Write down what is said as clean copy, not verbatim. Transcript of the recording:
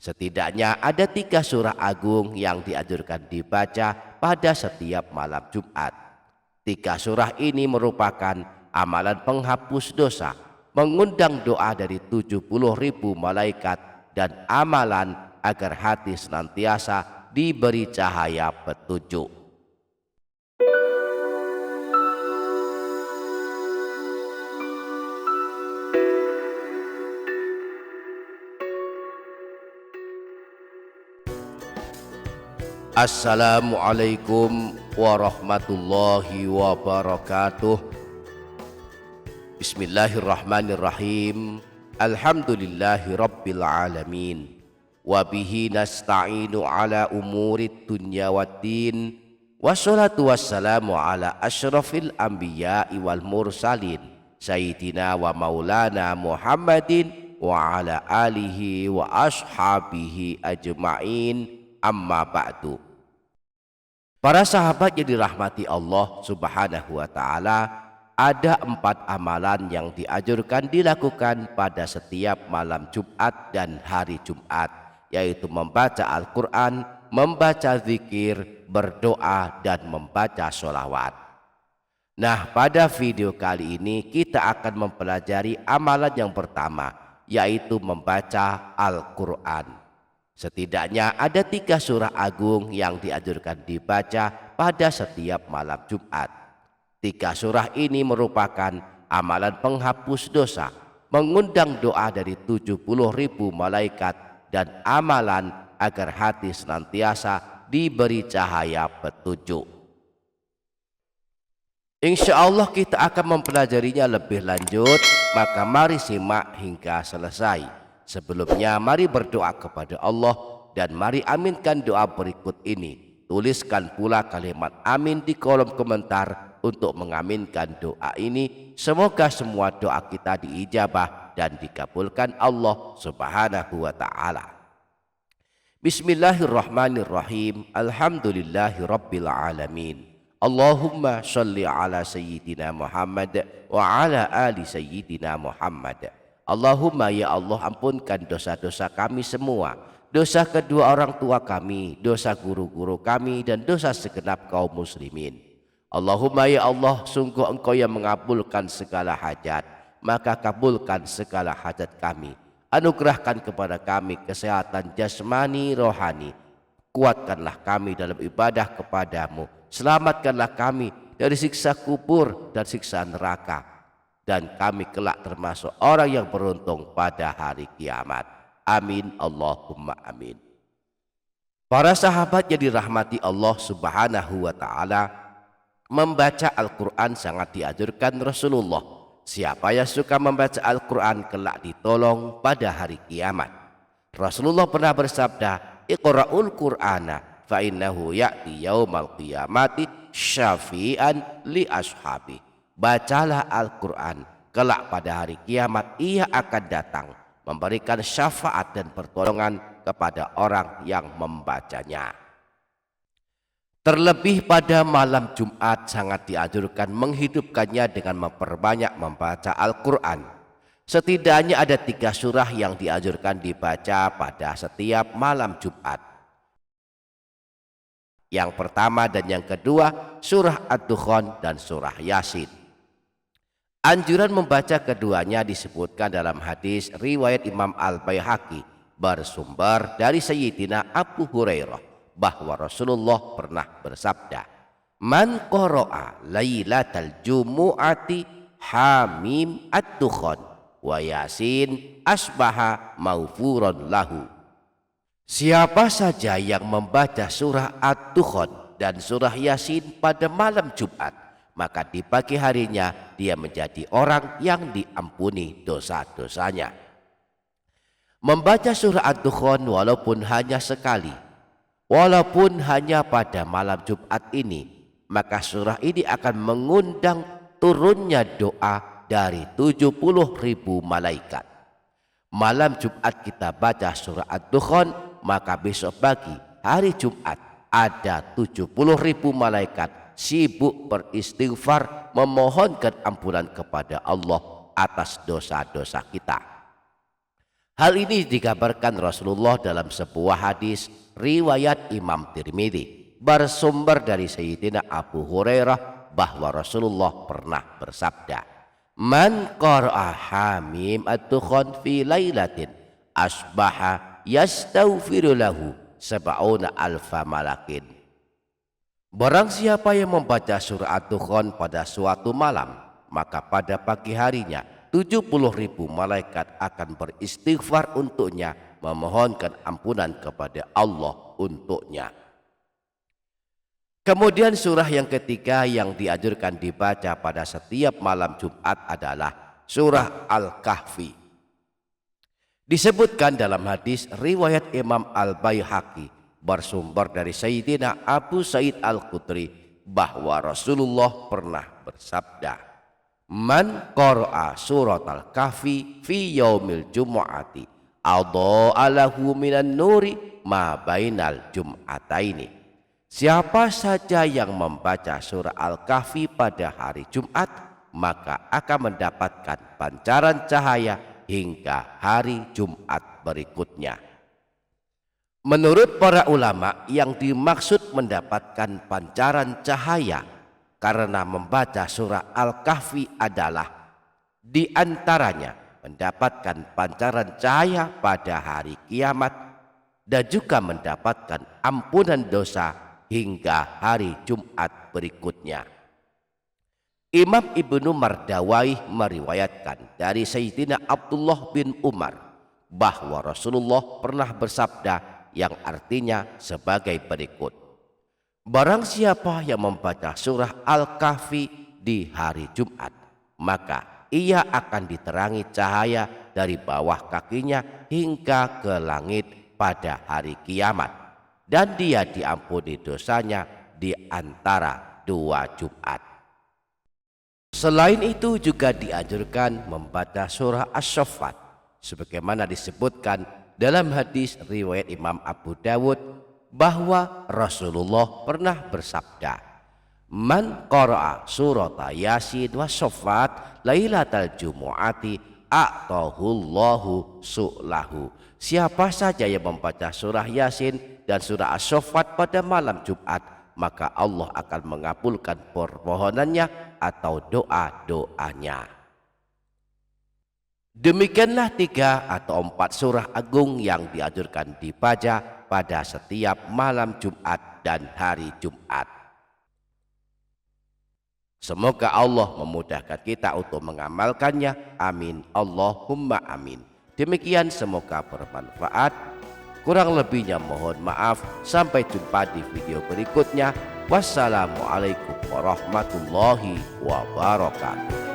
Setidaknya ada 3 surah agung yang dianjurkan dibaca pada setiap malam Jumat. 3 surah ini merupakan amalan penghapus dosa, mengundang doa dari 70.000 malaikat, dan amalan agar hati senantiasa diberi cahaya petunjuk. Assalamualaikum warahmatullahi wabarakatuh. Bismillahirrahmanirrahim. Alhamdulillahi rabbil alamin. Wabihi nasta'inu ala umurid dunya waddin. Wassalatu wassalamu ala ashrafil anbiya'i wal mursalin, Sayyidina wa maulana Muhammadin wa ala alihi wa ashabihi ajma'in. Amma ba'du. Para sahabat yang dirahmati Allah Subhanahu wa ta'ala, ada 4 amalan yang dianjurkan dilakukan pada setiap malam Jumat dan hari Jumat, yaitu membaca Al-Quran, membaca zikir, berdoa, dan membaca sholawat. Nah, pada video kali ini kita akan mempelajari amalan yang pertama, yaitu membaca Al-Quran. Setidaknya ada 3 surah agung yang dianjurkan dibaca pada setiap malam Jumat. 3 surah ini merupakan amalan penghapus dosa, mengundang doa dari 70.000 malaikat, dan amalan agar hati senantiasa diberi cahaya petunjuk. Insya Allah kita akan mempelajarinya lebih lanjut, maka mari simak hingga selesai. Sebelumnya mari berdoa kepada Allah dan mari aminkan doa berikut ini. Tuliskan pula kalimat amin di kolom komentar untuk mengaminkan doa ini. Semoga semua doa kita diijabah dan dikabulkan Allah Subhanahu wa ta'ala. Bismillahirrahmanirrahim. Alhamdulillahi rabbil alamin. Allahumma sholli ala sayyidina Muhammad wa ala ali sayyidina Muhammad. Allahumma ya Allah, ampunkan dosa-dosa kami semua, dosa kedua orang tua kami, dosa guru-guru kami, dan dosa segenap kaum muslimin. Allahumma ya Allah, sungguh Engkau yang mengabulkan segala hajat, maka kabulkan segala hajat kami. Anugerahkan kepada kami kesehatan jasmani rohani. Kuatkanlah kami dalam ibadah kepadamu. Selamatkanlah kami dari siksa kubur dan siksa neraka, dan kami kelak termasuk orang yang beruntung pada hari kiamat. Amin Allahumma amin. Para sahabat yang dirahmati Allah Subhanahu wa ta'ala, membaca Al-Quran sangat dianjurkan Rasulullah. Siapa yang suka membaca Al-Quran kelak ditolong pada hari kiamat. Rasulullah pernah bersabda, Iqra'ul Qur'ana fa innahu ya'ti yaumal qiyamati syafi'an li ashabi. Bacalah Al-Quran, kelak pada hari kiamat ia akan datang memberikan syafaat dan pertolongan kepada orang yang membacanya. Terlebih pada malam Jumat sangat dianjurkan menghidupkannya dengan memperbanyak membaca Al-Quran. Setidaknya ada 3 surah yang dianjurkan dibaca pada setiap malam Jumat. Yang pertama dan yang kedua surah Ad-Dukhan dan surah Yasin. Anjuran membaca keduanya disebutkan dalam hadis riwayat Imam Al-Baihaqi bersumber dari Sayyidina Abu Hurairah bahwa Rasulullah pernah bersabda, Man qara'a lailatal jumu'ati hamim ad-dukhan wa yasin asbaha maufuran lahu. Siapa saja yang membaca surah Ad-Dukhan dan surah Yasin pada malam Jumat, maka di pagi harinya dia menjadi orang yang diampuni dosa-dosanya. Membaca surah Ad-Dukhan walaupun hanya sekali, walaupun hanya pada malam Jumat ini, maka surah ini akan mengundang turunnya doa dari 70.000 malaikat. Malam Jumat kita baca surah Ad-Dukhan, maka besok pagi hari Jumat ada 70.000 malaikat sibuk beristighfar memohonkan ampunan kepada Allah atas dosa-dosa kita. Hal ini dikabarkan Rasulullah dalam sebuah hadis riwayat Imam Tirmidzi bersumber dari Sayyidina Abu Hurairah bahwa Rasulullah pernah bersabda, "Man qara'a hamim ad-dukhan fi lailatin asbaha yastaghfiru lahu sab'una alfa malakin." Barang siapa yang membaca surah ad-dukhan pada suatu malam, maka pada pagi harinya 70.000 malaikat akan beristighfar untuknya, memohonkan ampunan kepada Allah untuknya. Kemudian surah yang ketiga yang dianjurkan dibaca pada setiap malam Jumat adalah surah Al-Kahfi. Disebutkan dalam hadis riwayat Imam Al-Baihaqi bersumber dari Sayyidina Abu Sa'id Al-Khudri bahwa Rasulullah pernah bersabda, "Man qara'a surat Al-Kahfi fi yaumil jumu'ati adha'a lahu minan nuri ma bainal jum'ataini." Siapa saja yang membaca surah Al-Kahfi pada hari Jumat, maka akan mendapatkan pancaran cahaya hingga hari Jumat berikutnya. Menurut para ulama, yang dimaksud mendapatkan pancaran cahaya karena membaca surah Al-Kahfi adalah di antaranya mendapatkan pancaran cahaya pada hari kiamat dan juga mendapatkan ampunan dosa hingga hari Jumat berikutnya. Imam Ibnu Mardawai meriwayatkan dari Sayyidina Abdullah bin Umar bahwa Rasulullah pernah bersabda yang artinya sebagai berikut, "Barang siapa yang membaca surah Al-Kahfi di hari Jumat, maka ia akan diterangi cahaya dari bawah kakinya hingga ke langit pada hari kiamat, dan dia diampuni dosanya di antara 2 Jumat." Selain itu juga dianjurkan membaca surah As-Saffat sebagaimana disebutkan dalam hadis riwayat Imam Abu Dawud bahwa Rasulullah pernah bersabda, "Man qara'a surat Yasin wa Saffat lailatal jumu'ati a'tahullahu su'lahu." Siapa saja yang membaca surah Yasin dan surah As-Saffat pada malam Jumat, maka Allah akan mengabulkan permohonannya atau doa-doanya. Demikianlah 3 atau 4 surah agung yang dianjurkan dibaca pada setiap malam Jumat dan hari Jumat. Semoga Allah memudahkan kita untuk mengamalkannya. Amin. Allahumma amin. Demikian, semoga bermanfaat. Kurang lebihnya mohon maaf. Sampai jumpa di video berikutnya. Wassalamualaikum warahmatullahi wabarakatuh.